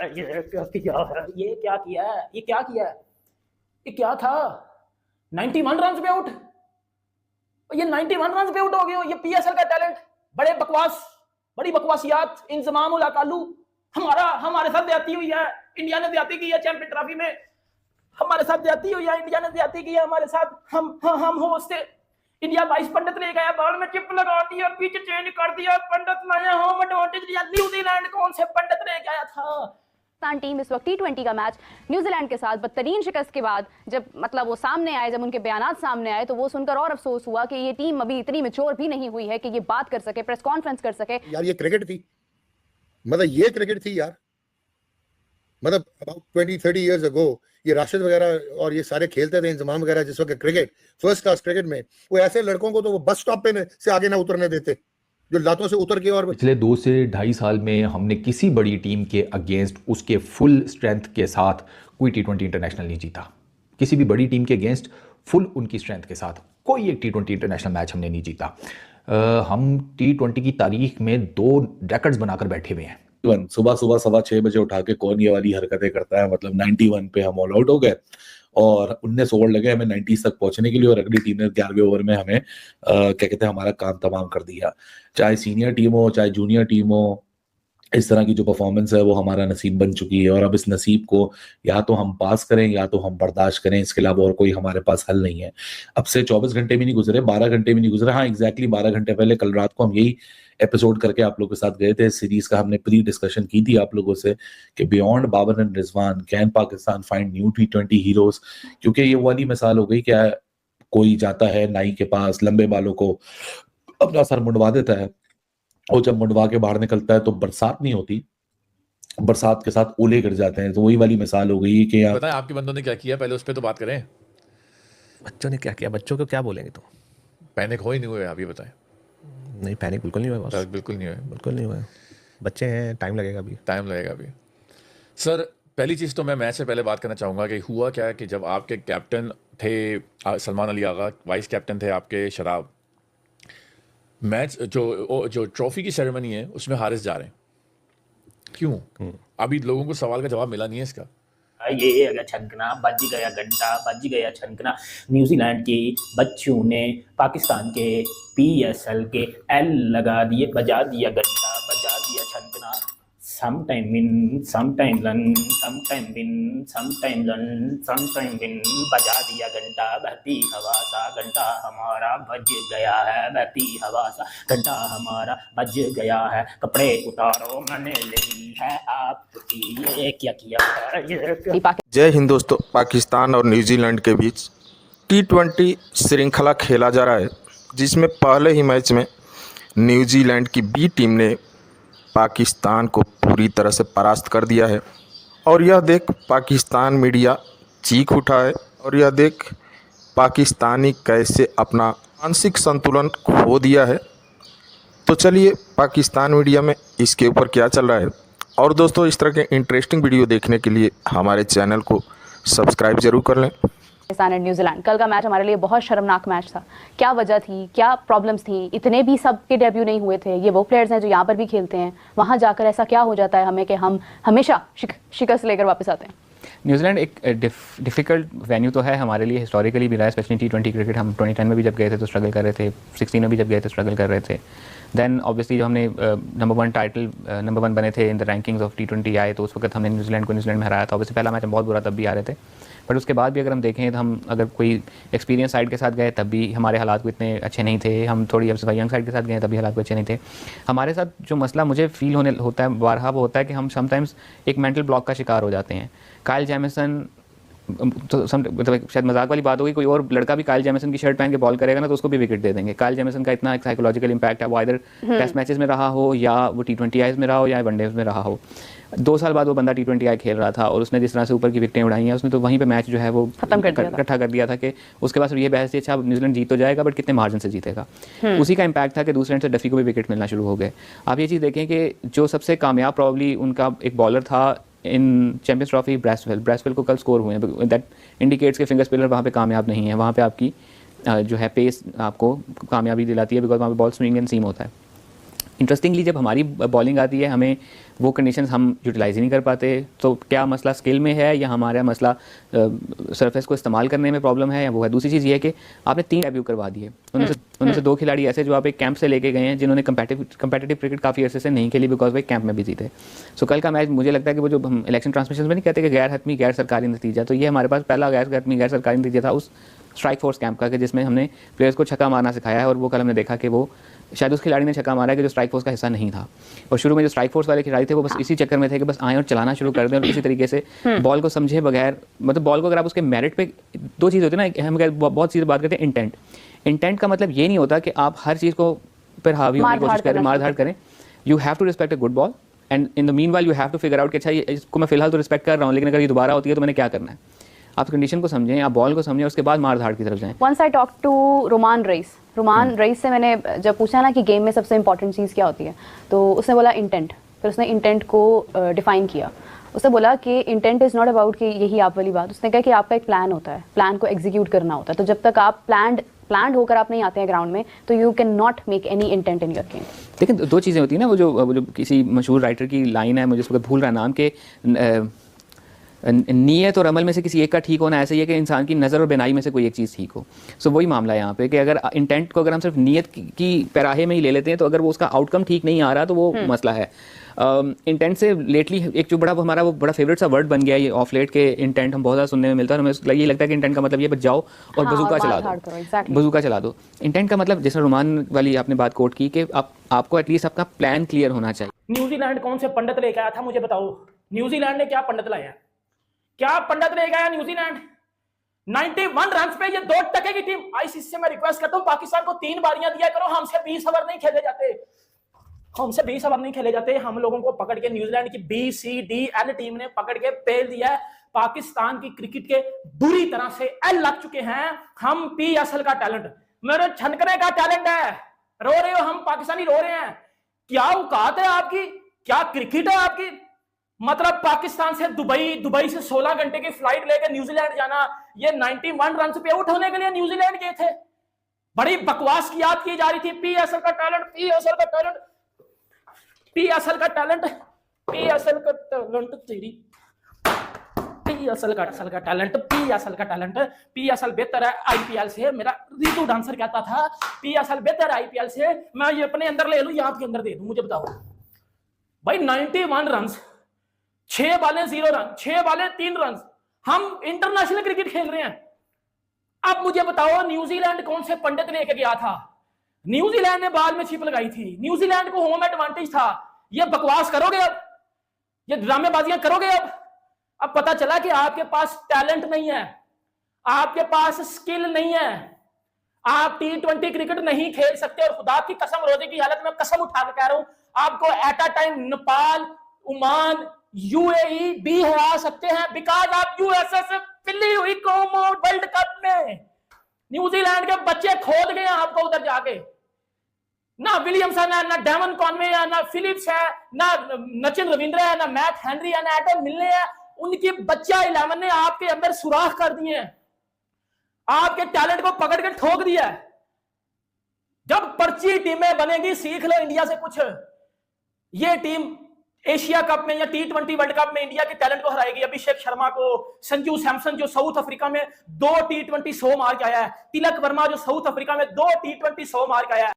ये क्या किया है, ये क्या किया है, ये क्या किया है, ये क्या था। 91 रन पे आउट, ये 91 रन पे आउट हो गए हो। ये पीएसएल का टैलेंट, बड़ी बकवासियात। इंजमाम उल अकालू हमारे साथ ज्यादती हुई है। इंडिया ने ज्यादती की है चैंपियन ट्रॉफी में, हमारे साथ ज्यादती हुई है। इंडिया ने ज्यादती की है हमारे साथ। हम होस्ट थे। इंडिया 22 पंडित ले गया, बॉल में चिप लगा दी और पिच चेंज कर दिया, पंडित लाया, होम एडवांटेज लिया। न्यूजीलैंड कौन से पंडित ले गया था। पाकिस्तान टीम इस वक्त T20 का मैच न्यूजीलैंड के साथ बदतरीन शिकस्त के बाद जब वो सामने आए, जब उनके बयानात सामने आए, तो वो सुनकर और अफसोस हुआ कि ये टीम अभी इतनी मैच्योर भी नहीं हुई है कि ये बात कर सके, प्रेस कॉन्फ्रेंस कर सके। यार ये क्रिकेट थी, ये क्रिकेट थी यार। अबाउट 20-30 इयर्स अगो ये राशिद वगैरह और ये सारे खेलते थे इंजमाम वगैरह जिस वक्त क्रिकेट, फर्स्ट क्लास क्रिकेट में, वो ऐसे लड़कों को तो वो बस स्टॉप पे से आगे ना उतरने देते जो लातों से उतर के। और पिछले 2 से 2.5 साल में हमने किसी बड़ी टीम के अगेंस्ट उसके फुल स्ट्रेंथ के साथ कोई T20 इंटरनेशनल नहीं जीता। किसी भी बड़ी टीम के अगेंस्ट फुल उनकी स्ट्रेंथ के साथ कोई एक T20 इंटरनेशनल मैच हमने नहीं जीता। हम T20 की तारीख में 2 रिकॉर्ड्स बनाकर बैठे हुए हैं। सुबह 6:15 बजे उठा के कौन ये वाली हरकतें करता है। 91 पे हम ऑल आउट हो गए और 19 ओवर लगे हमें 90 तक पहुंचने के लिए, और अगली टीम ने 11वें ओवर में हमें क्या कहते हैं हमारा काम तमाम कर दिया। चाहे सीनियर टीम हो चाहे जूनियर टीम हो, इस तरह की जो परफॉर्मेंस है वो हमारा नसीब बन चुकी है। और अब इस नसीब को या तो हम पास करें या तो हम बर्दाश्त करें, इसके अलावा और कोई हमारे पास हल नहीं है। अब से 24 घंटे भी नहीं गुजरे, 12 घंटे भी नहीं गुजरे। हाँ एग्जैक्टली 12 घंटे पहले कल रात को हम यही एपिसोड करके आप लोगों के साथ गए थे। सीरीज का हमने प्री डिस्कशन की थी आप लोगों से कि beyond Babar and Rizwan can Pakistan find new T20 heroes. क्योंकि ये वाली मिसाल हो गई, क्या कोई जाता है नाई के पास, लंबे बालों को अपना सर मुंडवा देता है, और जब मुंडवा के बाहर निकलता है तो बरसात नहीं होती, बरसात के साथ ओले गिर जाते हैं। तो वही वाली मिसाल हो गई कि यार बताएं आपके बंदों ने क्या किया, पहले उस पर तो बात करें। बच्चों ने क्या किया, बच्चों को क्या बोलेंगे। तो पैनिक हो ही नहीं हुए, आप ये बताएं। नहीं पैनिक बिल्कुल नहीं हुआ, बिल्कुल नहीं हुए, बिल्कुल नहीं हुआ। बच्चे हैं, टाइम लगेगा अभी। सर पहली चीज़ तो मैं मैच से पहले बात करना चाहूँगा कि हुआ क्या कि जब आपके कैप्टन थे सलमान अली आगा, वाइस कैप्टन थे आपके शराब, मैच जो ट्रॉफी की सेरेमनी है उसमें हारिस जा रहे हैं, क्यों? अभी लोगों को सवाल का जवाब मिला नहीं है इसका। ये अगर छनकना बज गया, घंटा बज गया छनकना। न्यूजीलैंड के बच्चों ने पाकिस्तान के PSL के L लगा दिए, बजा दिया घंटा, बजा दिया छनकना। sometime win, sometime learn, sometime win, sometime learn, sometime win। बजा दिया घंटा, बहती हवा सा घंटा हमारा बज गया है, बहती हवा सा घंटा हमारा बज गया है। कपड़े उतारो मैंने ले ली है आपकी, ये क्या किया है, ये क्या। जय हिंद दोस्तों, पाकिस्तान और न्यूजीलैंड के बीच T20 श्रृंखला खेला जा रहा है, जिसमें पहले ही मैच में न्यूजीलैंड की B टीम ने पाकिस्तान को पूरी तरह से परास्त कर दिया है। और यह देख पाकिस्तान मीडिया चीख उठा है, और यह देख पाकिस्तानी कैसे अपना मानसिक संतुलन खो दिया है। तो चलिए पाकिस्तान मीडिया में इसके ऊपर क्या चल रहा है। और दोस्तों इस तरह के इंटरेस्टिंग वीडियो देखने के लिए हमारे चैनल को सब्सक्राइब जरूर कर लें। पाकिस्तान एंड न्यूजीलैंड, कल का मैच हमारे लिए बहुत शर्मनाक मैच था। क्या वजह थी, क्या प्रॉब्लम्स थी, इतने भी सबके डेब्यू नहीं हुए थे। ये वो प्लेयर्स हैं जो यहाँ पर भी खेलते हैं, वहाँ जाकर ऐसा क्या हो जाता है हमें कि हम हमेशा शिकस्त लेकर वापस आते हैं। न्यूजीलैंड एक डिफ़िकल्ट वेन्यू तो है हमारे लिए, हिस्टोरिकली भी रहा है, स्पेशली T20 क्रिकेट। हम 2010 में भी जब गए थे तो स्ट्रगल कर रहे थे, 16 में भी जब गए थे स्ट्रगल कर रहे थे। देन ऑब्वियसली जो हमने नंबर 1 बने थे in the rankings of T20 आए, तो उस वक्त हमने न्यूजीलैंड में हराया था। ऑब्वियसली पहला मैच बहुत बुरा, तब भी आ रहे थे, बट उसके बाद भी अगर हम देखें तो हम अगर कोई एक्सपीरियंस साइड के साथ गए तब भी हमारे हालात को इतने अच्छे नहीं थे। हम थोड़ी यंग साइड के साथ गए तब भी हालात को अच्छे नहीं थे। हमारे साथ जो मसला मुझे फील होता है बारहा, वो होता है कि हम समटाइम्स एक मेंटल ब्लॉक का शिकार हो जाते हैं। काइल जेमिसन तो शायद मजाक वाली बात होगी, कोई और लड़का भी काइल जेमिसन की शर्ट पहन के बॉल करेगा ना तो उसको भी विकेट दे देंगे। काइल जेमिसन का इतना एक साइकोलॉजिकल इंपैक्ट है, वो इधर टेस्ट मैचेस में रहा हो या वो T20 आईज में रहा हो या वनडेज में रहा हो। 2 साल बाद वो बंदा T20 आई खेल रहा था और उसने जिस तरह से ऊपर की विकेटें उड़ाई हैं, उसने तो वहीं पे मैच जो है वो इकट्ठा कर दिया था कि उसके पास ये बहस थी अच्छा न्यूजीलैंड जीत तो जाएगा बट कितने मार्जिन से जीतेगा। उसी का इंपैक्ट था कि दूसरे एंड से डफी को भी विकेट मिलना शुरू हो गए। आप ये चीज़ देखें कि जो सबसे कामयाब प्रॉब्ली उनका एक बॉलर था इन चैंपियंस ट्रॉफी, ब्रैसवेल को कल स्कोर हुए हैं, दैट इंडिकेट्स के फिंगर स्पिनर वहाँ पे कामयाब नहीं है। वहाँ पे आपकी जो है पेस आपको कामयाबी दिलाती है, बिकॉज वहाँ पे बॉल स्विंग एंड सीम होता है। इंटरेस्टिंगली जब हमारी बॉलिंग आती है हमें वो कंडीशंस हम यूटिलाइज ही नहीं कर पाते। तो क्या मसला स्किल में है या हमारा मसला सरफेस को इस्तेमाल करने में प्रॉब्लम है, या वो है। दूसरी चीज़ ये है कि आपने 3 डेब्यू करवा दिए, उनमें से 2 खिलाड़ी ऐसे जो आप एक कैंप से लेके गए हैं जिन्होंने कंपेटिटिव क्रिकेट काफ़ी अरसे से नहीं खेली बिकॉज वो कैंप में बिजी थे। सो कल का मैच मुझे लगता है कि वो जो हम इलेक्शन ट्रांसमिशन में नहीं कहते कि गैर हतमी गैर सरकारी नतीजा, तो ये हमारे पास पहला गैर हतमी गैर सरकारी नतीजा था उस स्ट्राइक फोर्स कैंप का, कि जिसमें हमने प्लेयर्स को छक्का मारना सिखाया है। और वो कल हमने देखा कि वो शायद उस खिलाड़ी ने छक्का मारा है कि जो स्ट्राइक फोर्स का हिस्सा नहीं था। और शुरू में जो स्ट्राइक फोर्स वाले खिलाड़ी थे वो बस इसी चक्कर में थे कि बस आएँ और चलाना शुरू कर दें और किसी तरीके से बॉल को समझे बगैर, मतलब बॉल को अगर आप उसके मेरिट पे, 2 चीज़ होती है ना, हम बहुत चीज़ बात करते हैं इंटेंट। इंटेंट का मतलब ये नहीं होता कि आप हर चीज़ को पर हावी होने की कोशिश करें, मार धाड़ करें। You have to respect a good ball and in the meanwhile you have to figure out कि अच्छा इसको मैं फिलहाल तो रिस्पेक्ट कर रहा हूँ, लेकिन अगर ये दोबारा होती है तो मैंने क्या करना है। आप कंडीशन को समझें, आप बॉल को समझें, उसके बाद मार धाड़ की तरफ जाएं। Once I talk to Roman Raees से मैंने जब पूछा ना कि गेम में सबसे इंपॉर्टेंट चीज़ क्या होती है, तो उसने बोला इंटेंट। फिर उसने इंटेंट को डिफाइन किया। उसने बोला कि इंटेंट इज़ नॉट अबाउट कि यही आप वाली बात, उसने कहा कि आपका एक प्लान होता है, प्लान को एग्जीक्यूट करना होता है। तो जब तक आप प्लान्ड होकर आप नहीं आते हैं ग्राउंड में, तो you can not make any intent in your game. लेकिन 2 चीज़ें होती हैं ना, वो जो किसी मशहूर राइटर की लाइन है, मुझे इस वक्त भूल रहा नाम, के नीयत और अमल में से किसी एक का ठीक होना ऐसे ही है कि इंसान की नज़र और बिनाई में से कोई एक चीज़ ठीक हो। सो वही मामला है यहाँ पे कि अगर इंटेंट को अगर हम सिर्फ नीयत की पैराहे में ही ले लेते हैं, तो अगर वो उसका आउटकम ठीक नहीं आ रहा तो वो मसला है। इंटेंट से लेटली एक जो हमारा वो बड़ा फेवरेट सा वर्ड बन गया है ये ऑफ लेट के, इंटेंट हम बहुत ज़्यादा सुनने में मिलता है। और हमें ये लगता है कि इंटेंट का मतलब ये बस जाओ और बजूका चला दो, बजूका चला दो। इंटेंट का मतलब जैसे रोमान वाली आपने बात कोट की कि आपको एटलीस्ट आपका प्लान क्लियर होना चाहिए। न्यूजीलैंड कौन से पंडित लेकर आया था, मुझे बताओ। न्यूजीलैंड ने क्या पंडित लाया, क्या पंडित ले गया न्यूजीलैंड? 91 रन पे ये 2 टके की टीम। आईसीसी से मैं रिक्वेस्ट करता हूं पाकिस्तान को 3 बारियां दिया करो, हमसे 20 ओवर नहीं खेले जाते, हमसे 20 ओवर नहीं खेले जाते। हम लोगों को पकड़ के न्यूजीलैंड की BCDL टीम ने पकड़ के पेल दिया है। पाकिस्तान की क्रिकेट के बुरी तरह से एल लग चुके हैं। हम PSL का टैलेंट, मेरे छनकने का टैलेंट है। रो रहे हो, हम पाकिस्तानी रो रहे हैं। क्या औकात है आपकी, क्या क्रिकेट है आपकी? मतलब पाकिस्तान से दुबई से 16 घंटे की फ्लाइट लेकर न्यूजीलैंड जाना, ये 91 रन पे आउट होने के लिए न्यूजीलैंड गए थे। बड़ी बकवास की याद की जा रही थी। PSL का टैलेंट, PSL का टैलेंट, PSL का टैलेंट, PSL का टैलेंट तेरी, PSL का टैलेंट, PSL का टैलेंट। PSL बेहतर है IPL से। मेरा ऋतु डांसर कहता था PSL बेहतर है IPL से। मैं ये अपने अंदर ले लूं या आपके अंदर दे दूं, मुझे बताओ भाई। 91 रन, 6 बालें 0 रन, 6 बालें 3 रन। हम इंटरनेशनल क्रिकेट खेल रहे हैं। अब मुझे बताओ न्यूजीलैंड कौन से पंडित लेके गया था? न्यूजीलैंड ने बाद में छिप लगाई थी, न्यूजीलैंड को होम एडवांटेज था। ये बकवास करोगे अब, ये ड्रामेबाजियां करोगे अब पता चला कि आपके पास टैलेंट नहीं है, आपके पास स्किल नहीं है, आप T20 क्रिकेट नहीं खेल सकते। और खुदा की कसम, रोजे की हालत में कसम उठा के कह रहा हूं, आपको at a time Nepal, Oman, UAE भी हरा सकते हैं, बिकॉज आप यूएसए से पिल्ली हुई कॉमनवेल्थ वर्ल्ड कप में न्यूजीलैंड के बच्चे खोद गए आपको उधर जाके। ना विलियमसन है, ना डेवन कॉनवे है, ना फिलिप्स है, ना नचिन रविंद्र है, ना मैट हेनरी है, ना एडम मिलने है। उनकी बच्चा 11 ने आपके अंदर सुराख कर दिए हैं, आपके टैलेंट को पकड़ के ठोक दिया है। जब पर्ची टीमें बनेगी सीख लो इंडिया से कुछ। ये टीम एशिया कप में या T20 वर्ल्ड कप में इंडिया के टैलेंट को हराएगी। अभिषेक शर्मा को, संजू सैमसन जो साउथ अफ्रीका में 2 T20 100 मार के आया है, तिलक वर्मा जो साउथ अफ्रीका में 2 T20 100 मार के आया है।